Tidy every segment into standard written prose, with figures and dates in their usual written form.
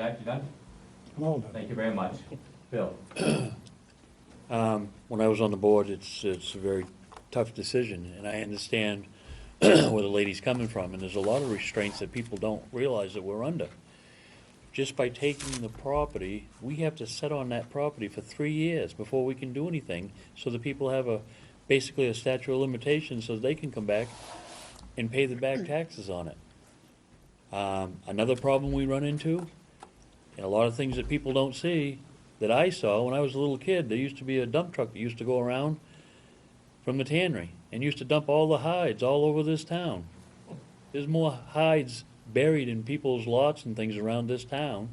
Jack, you done? I'm all done. Thank you very much. Bill? When I was on the board, it's a very tough decision, and I understand where the lady's coming from, and there's a lot of restraints that people don't realize that we're under. Just by taking the property, we have to sit on that property for 3 years before we can do anything, so the people have basically a statute of limitations so they can come back and pay the back taxes on it. Another problem we run into, and a lot of things that people don't see, that I saw when I was a little kid, there used to be a dump truck that used to go around from the Tannery and used to dump all the hides all over this town. There's more hides buried in people's lots and things around this town,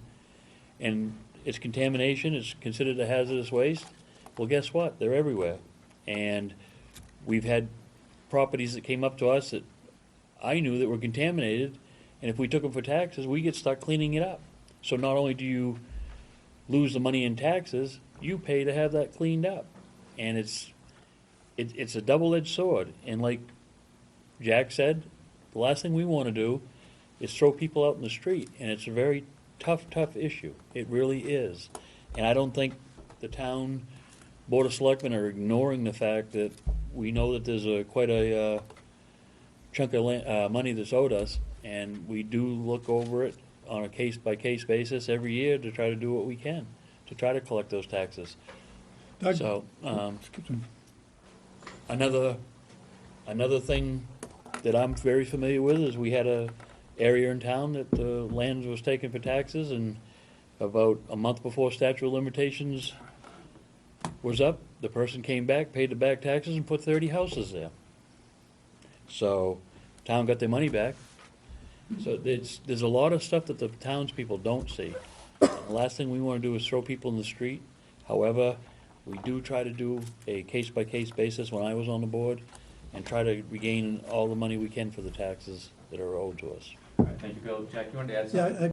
and it's contamination, it's considered a hazardous waste. Well, guess what? They're everywhere. And we've had properties that came up to us that I knew that were contaminated, and if we took them for taxes, we get stuck cleaning it up. So not only do you lose the money in taxes, you pay to have that cleaned up. And it's a double-edged sword. And like Jack said, the last thing we want to do is throw people out in the street. And it's a very tough issue. It really is. And I don't think the town Board of Selectmen are ignoring the fact that we know that there's quite a chunk of money that's owed us, and we do look over it on a case-by-case basis every year to try to do what we can to try to collect those taxes. Doug? So, Excuse me. another thing that I'm very familiar with is we had a area in town that the land was taken for taxes, and about a month before statute of limitations was up, the person came back, paid the back taxes, and put 30 houses there. So, town got their money back. So there's a lot of stuff that the townspeople don't see. And the last thing we want to do is throw people in the street. However, we do try to do a case-by-case basis when I was on the board and try to regain all the money we can for the taxes that are owed to us. All right, thank you, Bill. Jack, you wanted to add something? Yeah,